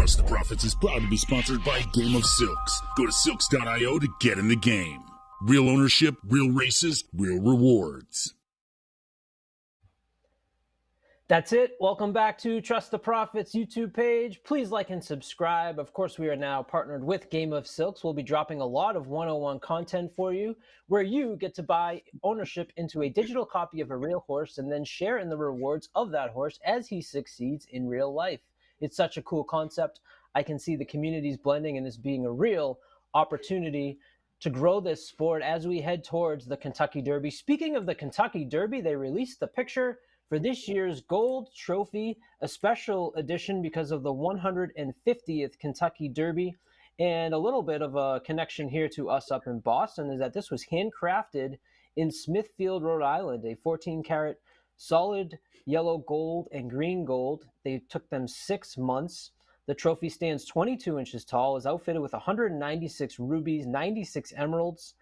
Trust the Profits is proud to be sponsored by Game of Silks. Go to silks.io to get in the game. Real ownership, real races, real rewards. That's it. Welcome back to Trust the Profits YouTube page. Please like and subscribe. Of course, we are now partnered with Game of Silks. We'll be dropping a lot of 101 content for you, where you get to buy ownership into a digital copy of a real horse and then share in the rewards of that horse as he succeeds in real life. It's such a cool concept. I can see the communities blending and this being a real opportunity to grow this sport as we head towards the Kentucky Derby. Speaking of the Kentucky Derby, they released the picture for this year's Gold Trophy, a special edition because of the 150th Kentucky Derby. And a little bit of a connection here to us up in Boston is that this was handcrafted in Smithfield, Rhode Island, a 14-karat solid yellow gold and green gold. They took them 6 months. The trophy stands 22 inches tall, is outfitted with 196 rubies, 96 emeralds,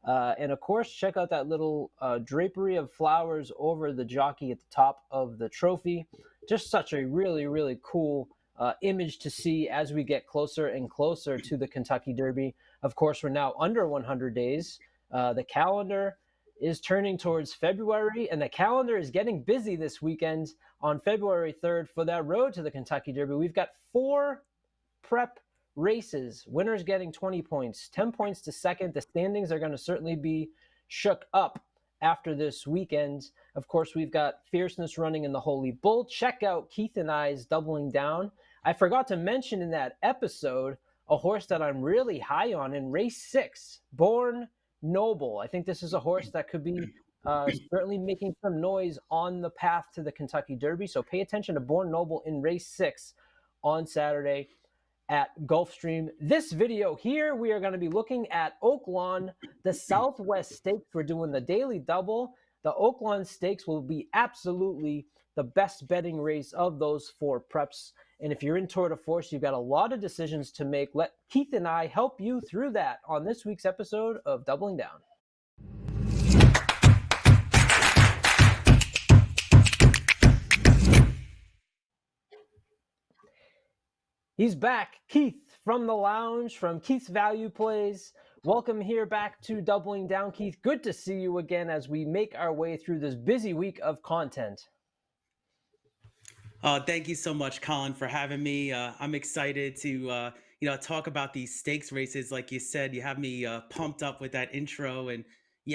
and of course, check out that little drapery of flowers over the jockey at the top of the trophy. Just such a really, really cool image to see as we get closer and closer to the Kentucky Derby. Of course, we're now under 100 days. The calendar is turning towards February, and the calendar is getting busy this weekend on February 3rd for that road to the Kentucky Derby. We've got 4 prep races, winners getting 20 points, 10 points to second. The standings are going to certainly be shook up after this weekend. Of course, we've got Fierceness running in the Holy Bull. Check out Keith and I's Doubling Down. I forgot to mention in that episode a horse that I'm really high on in race 6, Born Noble. I think this is a horse that could be certainly making some noise on the path to the Kentucky Derby. So pay attention to Born Noble in race 6 on Saturday at Gulfstream. This video here, we are going to be looking at Oaklawn, the Southwest Stakes. We're doing the daily double. The Oaklawn Stakes will be absolutely the best betting race of those 4 preps. And if you're in Tour de Force, you've got a lot of decisions to make. Let Keith and I help you through that on this week's episode of Doubling Down. He's back, Keith from the lounge, from Keith's Value Plays. Welcome here back to Doubling Down, Keith. Good to see you again as we make our way through this busy week of content. Thank you so much, Colin, for having me. I'm excited to talk about these stakes races. Like you said, you have me pumped up with that intro, and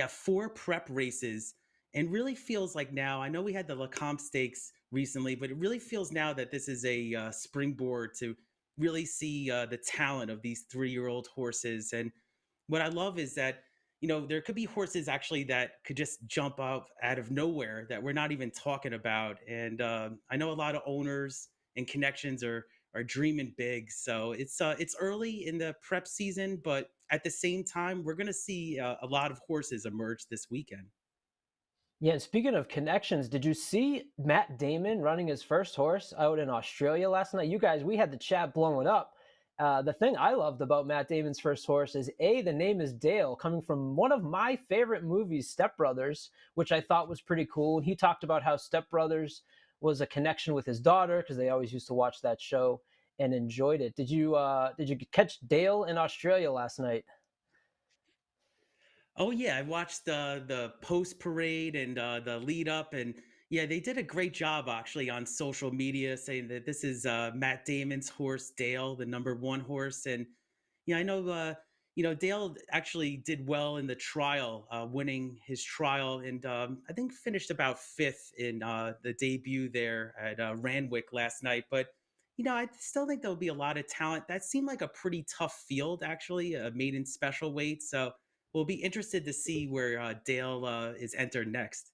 4 prep races. And really feels like now, I know we had the Lecomte Stakes recently, but it really feels now that this is a springboard to really see the talent of these 3-year-old horses. And what I love is that, there could be horses actually that could just jump up out of nowhere that we're not even talking about. And I know a lot of owners and connections are dreaming big. So it's early in the prep season, but at the same time, we're going to see a lot of horses emerge this weekend. Yeah, and speaking of connections, did you see Matt Damon running his first horse out in Australia last night? You guys, we had the chat blowing up. The thing I loved about Matt Damon's first horse is, the name is Dale, coming from one of my favorite movies, Step Brothers, which I thought was pretty cool. He talked about how Step Brothers was a connection with his daughter because they always used to watch that show and enjoyed it. Did you catch Dale in Australia last night? Oh yeah, I watched the post parade and the lead up, and they did a great job actually on social media saying that this is Matt Damon's horse, Dale, the number 1 horse. And I know Dale actually did well in the trial, winning his trial, and I think finished about 5th in the debut there at Randwick last night. But I still think there'll be a lot of talent. That seemed like a pretty tough field actually, maiden special weight. So we'll be interested to see where Dale is entered next.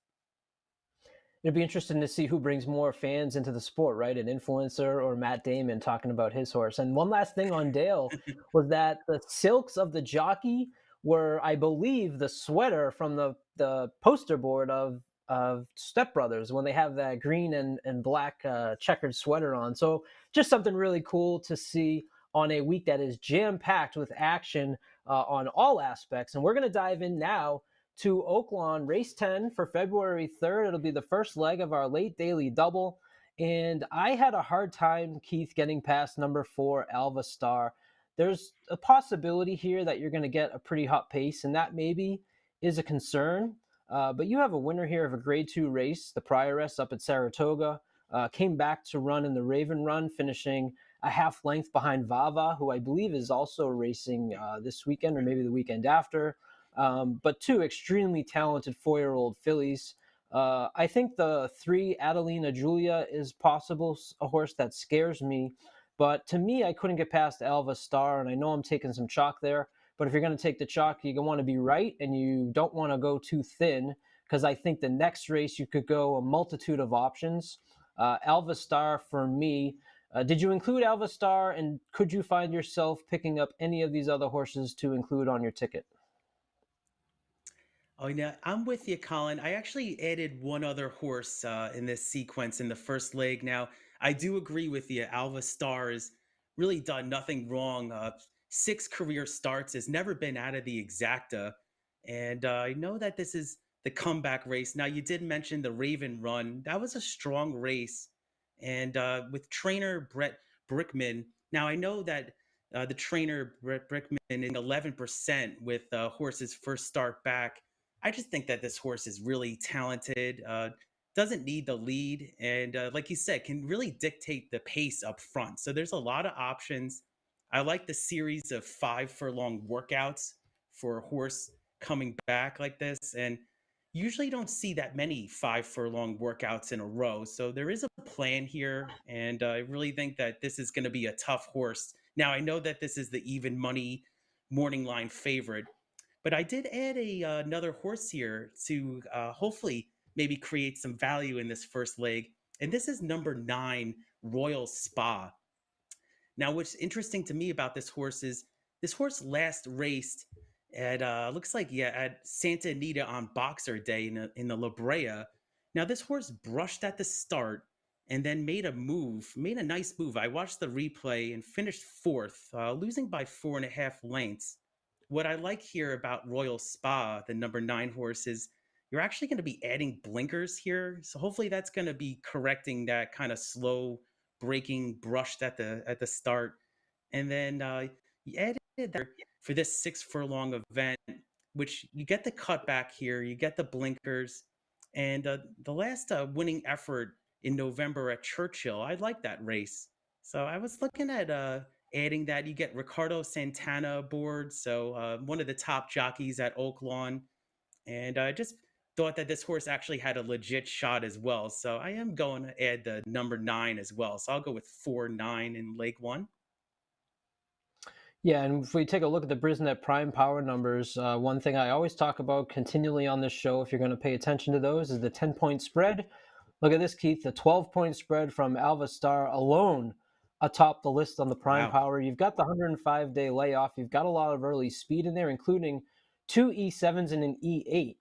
It'd be interesting to see who brings more fans into the sport, right? An influencer or Matt Damon talking about his horse. And one last thing on Dale was that the silks of the jockey were, I believe, the sweater from the poster board of Step Brothers when they have that green and black checkered sweater on. So just something really cool to see on a week that is jam-packed with action on all aspects. And we're going to dive in now to Oaklawn Race 10 for February 3rd. It'll be the first leg of our late daily double. And I had a hard time, Keith, getting past number 4, Alva Star. There's a possibility here that you're going to get a pretty hot pace, and that maybe is a concern. But you have a winner here of a Grade 2 race, the Prioress up at Saratoga. Came back to run in the Raven Run, finishing a half length behind Vava, who I believe is also racing this weekend or maybe the weekend after. But two extremely talented 4-year-old fillies. I think the 3 Adelina Julia is possible a horse that scares me. But to me, I couldn't get past Alva Star, and I know I'm taking some chalk there. But if you're going to take the chalk, you want to be right, and you don't want to go too thin, because I think the next race you could go a multitude of options. Alva Star for me. Did you include Alva Star, and could you find yourself picking up any of these other horses to include on your ticket? Oh, yeah, I'm with you, Colin. I actually added one other horse in this sequence in the first leg. Now, I do agree with you. Alva Star has really done nothing wrong. 6 career starts, has never been out of the exacta. And I know that this is the comeback race. Now, you did mention the Raven Run. That was a strong race. And with trainer Brett Brickman, now I know that the trainer Brett Brickman is 11% with horses first start back. I just think that this horse is really talented, doesn't need the lead, and like you said, can really dictate the pace up front. So there's a lot of options. I like the series of 5 furlong workouts for a horse coming back like this, and usually don't see that many 5 furlong workouts in a row. So there is a plan here, and I really think that this is going to be a tough horse. Now I know that this is the even money morning line favorite, but I did add another horse here to hopefully maybe create some value in this first leg. And this is number 9, Royal Spa. Now, what's interesting to me about this horse is this horse last raced at looks like at Santa Anita on Boxer Day in the La Brea. Now, this horse brushed at the start and then made a nice move. I watched the replay and finished fourth, losing by 4.5 lengths. What I like here about Royal Spa, the number 9 horse, is you're actually going to be adding blinkers here. So hopefully that's going to be correcting that kind of slow breaking brushed at the start. And then you added there for this 6 furlong event, which you get the cutback here, you get the blinkers, and the last winning effort in November at Churchill, I like that race. So I was looking at adding that. You get Ricardo Santana aboard, so one of the top jockeys at Oaklawn, and I just thought that this horse actually had a legit shot as well. So I am going to add the number 9 as well. So I'll go with 4-9 in leg 1. Yeah, and if we take a look at the Brisnet Prime Power numbers, one thing I always talk about continually on this show, if you're going to pay attention to those, is the 10-point spread. Look at this, Keith, the 12-point spread from Alva Star alone atop the list on the Prime Wow. Power. You've got the 105-day layoff. You've got a lot of early speed in there, including 2 E7s and an E8.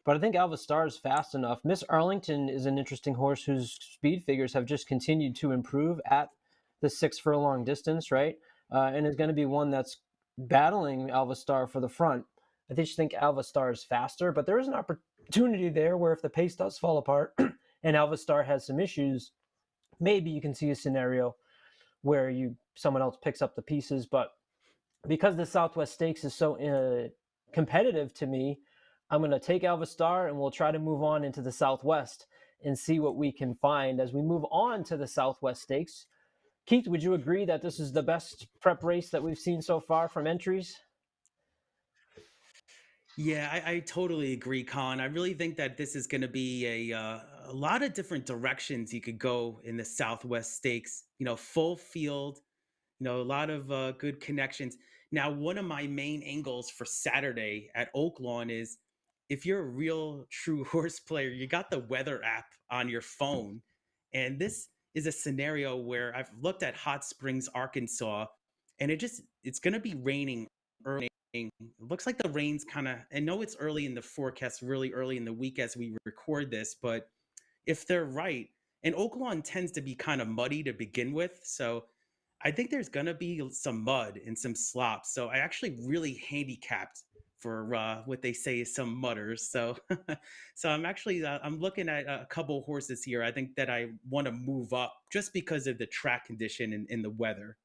But I think Alva Star is fast enough. Miss Arlington is an interesting horse whose speed figures have just continued to improve at the 6 furlong distance, right? And is going to be one that's battling Alva Star for the front. I just think Alva Star is faster, but there is an opportunity there where if the pace does fall apart and Alva Star has some issues, maybe you can see a scenario where someone else picks up the pieces. But because the Southwest Stakes is so competitive to me, I'm going to take Alva Star and we'll try to move on into the Southwest and see what we can find as we move on to the Southwest Stakes. Keith, would you agree that this is the best prep race that we've seen so far from entries? Yeah, I totally agree, Colin. I really think that this is going to be a lot of different directions you could go in the Southwest Stakes. Full field, a lot of good connections. Now, one of my main angles for Saturday at Oaklawn is if you're a real true horse player, you got the weather app on your phone. And this is a scenario where I've looked at Hot Springs, Arkansas, and it's going to be raining early. It looks like the rain's I know it's early in the forecast, really early in the week as we record this, but if they're right, and Oaklawn tends to be kind of muddy to begin with, so I think there's going to be some mud and some slop. So I actually really handicapped for what they say is some mutters. So, so I'm actually I'm looking at a couple horses here. I think that I want to move up just because of the track condition and the weather.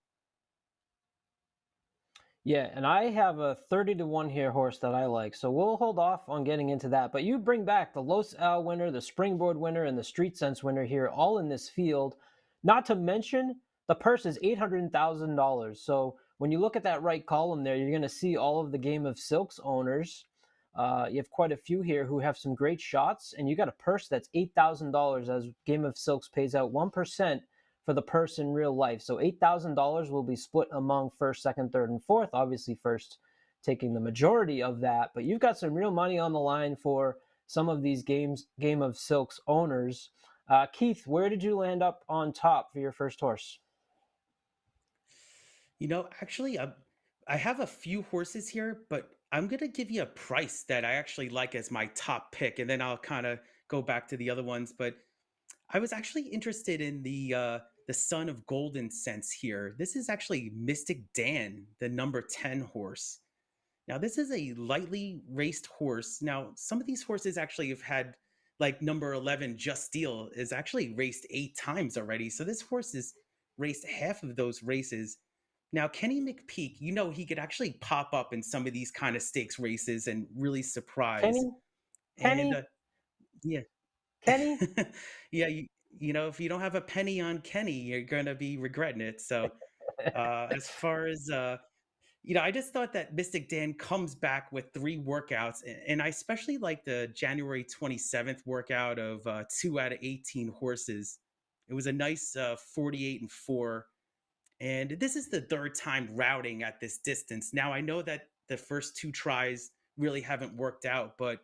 Yeah, and I have a 30 to 1 here horse that I like. So we'll hold off on getting into that. But you bring back the Los Al winner, the Springboard winner, and the Street Sense winner here, all in this field. Not to mention the purse is $800,000. So when you look at that right column there, you're going to see all of the Game of Silks owners. You have quite a few here who have some great shots, and you got a purse that's $8,000 as Game of Silks pays out 1% for the purse in real life. So $8,000 will be split among first, second, third, and fourth. Obviously, first taking the majority of that, but you've got some real money on the line for some of these Game of Silks owners. Keith, where did you land up on top for your first horse? Actually, I have a few horses here, but I'm gonna give you a price that I actually like as my top pick, and then I'll kind of go back to the other ones. But I was actually interested in the Son of Golden Sense here. This is actually Mystic Dan, the number 10 horse. Now, this is a lightly raced horse. Now, some of these horses actually have had, like number 11, Just Steel, is actually raced 8 times already. So this horse has raced half of those races. Now, Kenny McPeak, he could actually pop up in some of these kind of stakes races and really surprise. Kenny, And Kenny, yeah, Kenny. yeah, if you don't have a penny on Kenny, you're gonna be regretting it. So, as far as I just thought that Mystic Dan comes back with 3 workouts, and I especially like the January 27th workout of 2 out of 18 horses. It was a nice 48-4, and this is the third time routing at this distance. Now I know that the first 2 tries really haven't worked out, but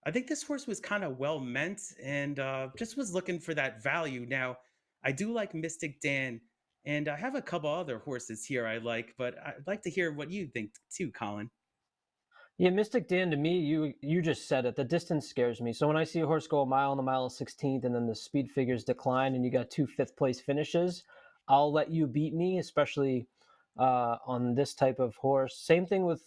I think this horse was kind of well meant and just was looking for that value. Now, I do like Mystic Dan, and I have a couple other horses here I like, but I'd like to hear what you think too, Colin. Yeah, Mystic Dan, to me, you just said it. The distance scares me. So when I see a horse go a mile and a mile 16th, and then the speed figures decline, and you got 2 5th place finishes, I'll let you beat me, especially on this type of horse. Same thing with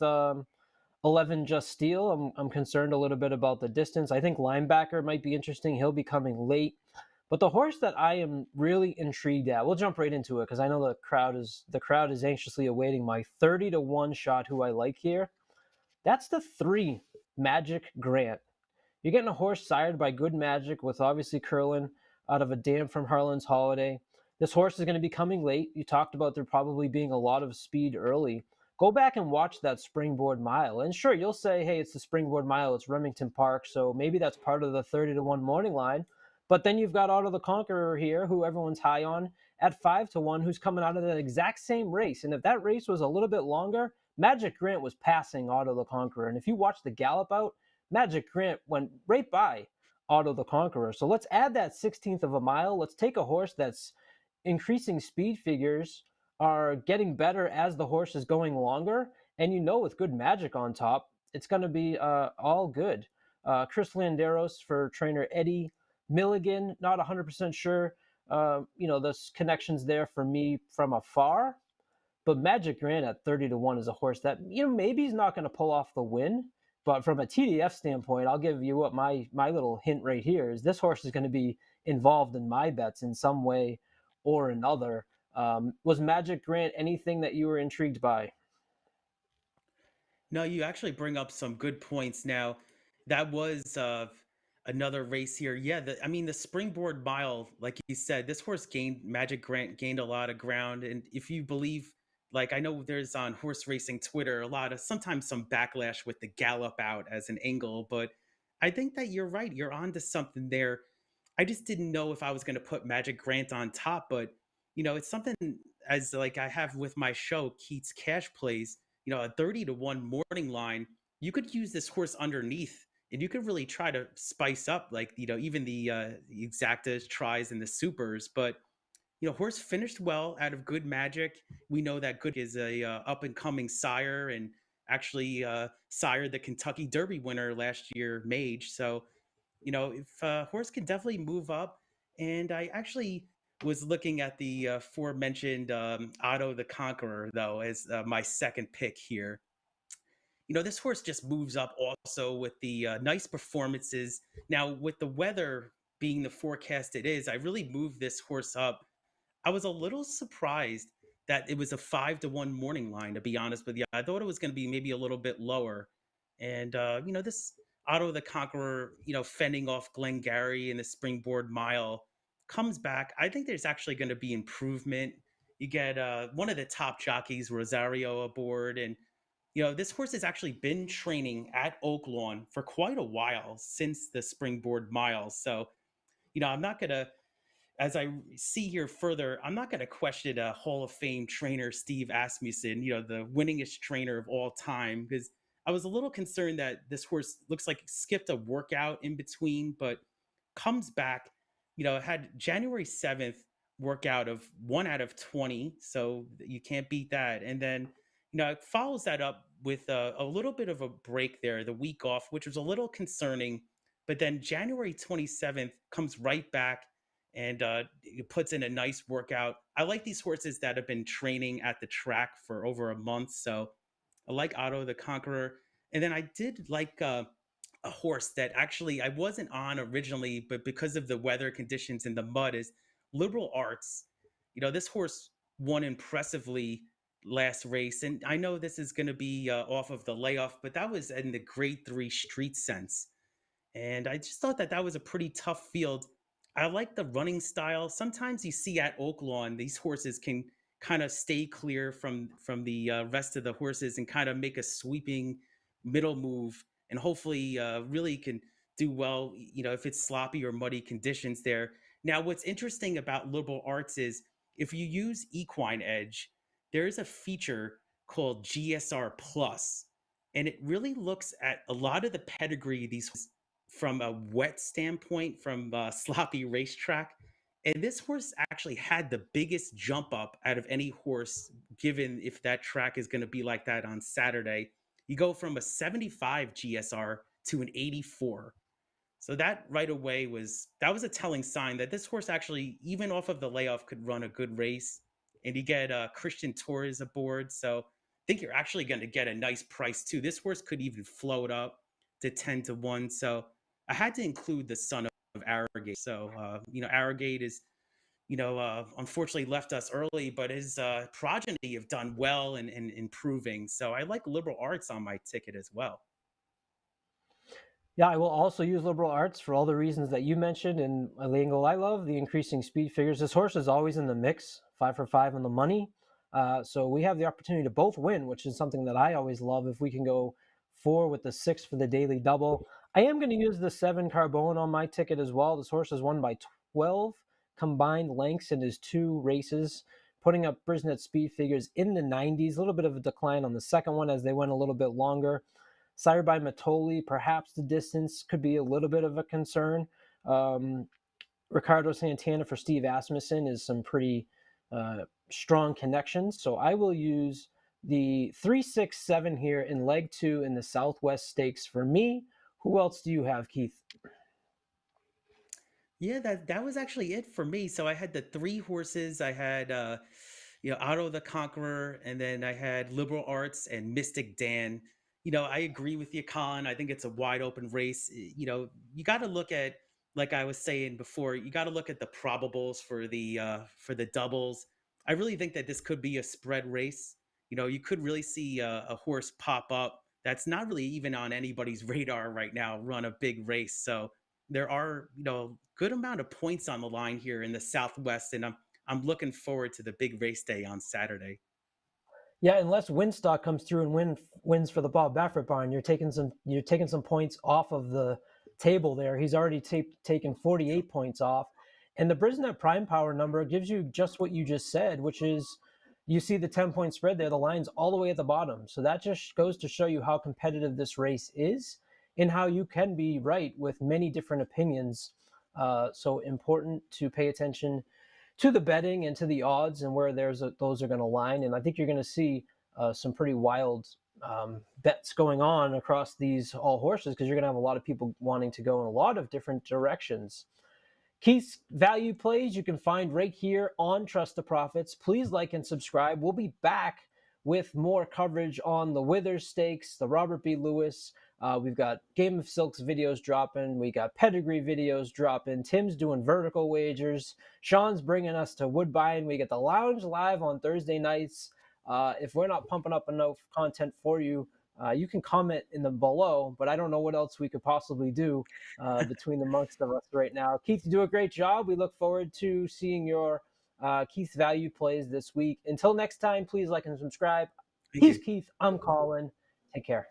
11 Just Steel. I'm concerned a little bit about the distance. I think Linebacker might be interesting. He'll be coming late. But the horse that I am really intrigued at, we'll jump right into it because I know the crowd is anxiously awaiting my 30 to 1 shot who I like here. That's the 3 Magic Grant. You're getting a horse sired by Good Magic with obviously Curlin out of a dam from Harlan's Holiday. This horse is going to be coming late. You talked about there probably being a lot of speed early. Go back and watch that Springboard Mile. And sure, you'll say, hey, it's the Springboard Mile, it's Remington Park, so maybe that's part of the 30 to 1 morning line. But then you've got Otto the Conqueror here, who everyone's high on, at 5 to 1, who's coming out of that exact same race. And if that race was a little bit longer, Magic Grant was passing Otto the Conqueror. And if you watch the gallop out, Magic Grant went right by Otto the Conqueror. So let's add that 16th of a mile. Let's take a horse that's increasing speed figures are getting better as the horse is going longer. And with Good Magic on top, it's going to be all good. Chris Landeros for trainer Eddie Milligan, not 100% sure. The connections there for me from afar. But Magic Grant at 30 to 1 is a horse that, maybe he's not going to pull off the win. But from a TDF standpoint, I'll give you what my little hint right here is this horse is going to be involved in my bets in some way or another. Was Magic Grant anything that you were intrigued by? No, you actually bring up some good points. Now, that was another race here. Yeah, the Springboard Mile, like you said, this horse Magic Grant gained a lot of ground. And if you believe, like I know there's on horse racing Twitter, sometimes some backlash with the gallop out as an angle, but I think that you're right. You're onto something there. I just didn't know if I was going to put Magic Grant on top, but it's something as like I have with my show, Keats Cash Plays, a 30 to 1 morning line. You could use this horse underneath and you could really try to spice up like, even the exactas tries and the supers, but horse finished well out of Good Magic. We know that Good is a up and coming sire and actually sired the Kentucky Derby winner last year, Mage. So if horse can definitely move up. And I actually was looking at the aforementioned Otto the Conqueror, though, as my second pick here. this horse just moves up also with the nice performances. Now, with the weather being the forecast it is, I really moved this horse up. I was a little surprised that it was a 5-1 morning line, to be honest with you. I thought it was going to be maybe a little bit lower. And, this Otto the Conqueror, fending off Glengarry in the Springboard Mile comes back. I think there's actually going to be improvement. You get one of the top jockeys, Rosario, aboard. And, this horse has actually been training at Oaklawn for quite a while since the Springboard Mile. So, I'm not going to, as I see here further, I'm not going to question a Hall of Fame trainer, Steve Asmussen, the winningest trainer of all time, because I was a little concerned that this horse looks like it skipped a workout in between, but comes back, had January 7th workout of 1 out of 20. So you can't beat that. And then, it follows that up with a little bit of a break there, the week off, which was a little concerning. But then January 27th comes right back and it puts in a nice workout. I like these horses that have been training at the track for over a month. So I like Otto the Conqueror. And then I did like a horse that actually I wasn't on originally, but because of the weather conditions and the mud, is Liberal Arts. This horse won impressively last race. And I know this is going to be off of the layoff, but that was in the grade 3 street sense. And I just thought that that was a pretty tough field. I like the running style. Sometimes you see at Oaklawn, these horses can kind of stay clear from the rest of the horses and kind of make a sweeping middle move, and hopefully really can do well. If it's sloppy or muddy conditions there. Now, what's interesting about Liberal Arts is if you use Equine Edge, there is a feature called GSR Plus, and it really looks at a lot of the pedigree of these from a wet standpoint, from a sloppy racetrack. And this horse actually had the biggest jump up out of any horse, given if that track is going to be like that on Saturday. You go from a 75 GSR to an 84. So that right away was a telling sign that this horse actually, even off of the layoff, could run a good race. And you get Christian Torres aboard. So I think you're actually going to get a nice price too. This horse could even float up to 10-1. So I had to include the son of Arrogate. So, Arrogate is, unfortunately left us early, but his progeny have done well and improving. So I like Liberal Arts on my ticket as well. Yeah, I will also use Liberal Arts for all the reasons that you mentioned. And the angle I love, the increasing speed figures. This horse is always in the mix, 5 for 5 on the money. So we have the opportunity to both win, which is something that I always love. If we can go 4 with the 6 for the daily double. I am going to use the 7 Carbone on my ticket as well. This horse has won by 12 combined lengths in his 2 races, putting up Brisnet speed figures in the 90s. A little bit of a decline on the second one as they went a little bit longer. Sired by Matoli, perhaps the distance could be a little bit of a concern. Ricardo Santana for Steve Asmussen is some pretty strong connections. So I will use the 3-6-7 here in leg 2 in the Southwest Stakes for me. Who else do you have, Keith? Yeah, that was actually it for me. So I had the 3 horses. I had Otto the Conqueror, and then I had Liberal Arts and Mystic Dan. I agree with you, Colin. I think it's a wide open race. You got to look at, like I was saying before, you got to look at the probables for the doubles. I really think that this could be a spread race. You could really see a horse pop up that's not really even on anybody's radar right now, run a big race. So there are, good amount of points on the line here in the Southwest, and I'm looking forward to the big race day on Saturday. Yeah, unless Winstock comes through and wins for the Bob Baffert barn, you're taking some points off of the table there. He's already taken 48 points off, and the Brisnet Prime Power number gives you just what you just said, which is you see the 10-point spread there. The line's all the way at the bottom, so that just goes to show you how competitive this race is and how you can be right with many different opinions. So important to pay attention to the betting and to the odds and where those are going to line. And I think you're going to see some pretty wild bets going on across these all horses, because you're going to have a lot of people wanting to go in a lot of different directions. Keith's value plays you can find right here on Trust the Profits. Please like and subscribe. We'll be back with more coverage on the Withers Stakes, the Robert B. Lewis. We've got Game of Silks videos dropping. We got pedigree videos dropping. Tim's doing vertical wagers. Sean's bringing us to Woodbine. We get the Lounge live on Thursday nights. If we're not pumping up enough content for you, you can comment in the below, but I don't know what else we could possibly do between amongst of us right now. Keith, you do a great job. We look forward to seeing your Keith's value plays this week. Until next time, please like and subscribe. Thank He's you. Keith. I'm Colin. Take care.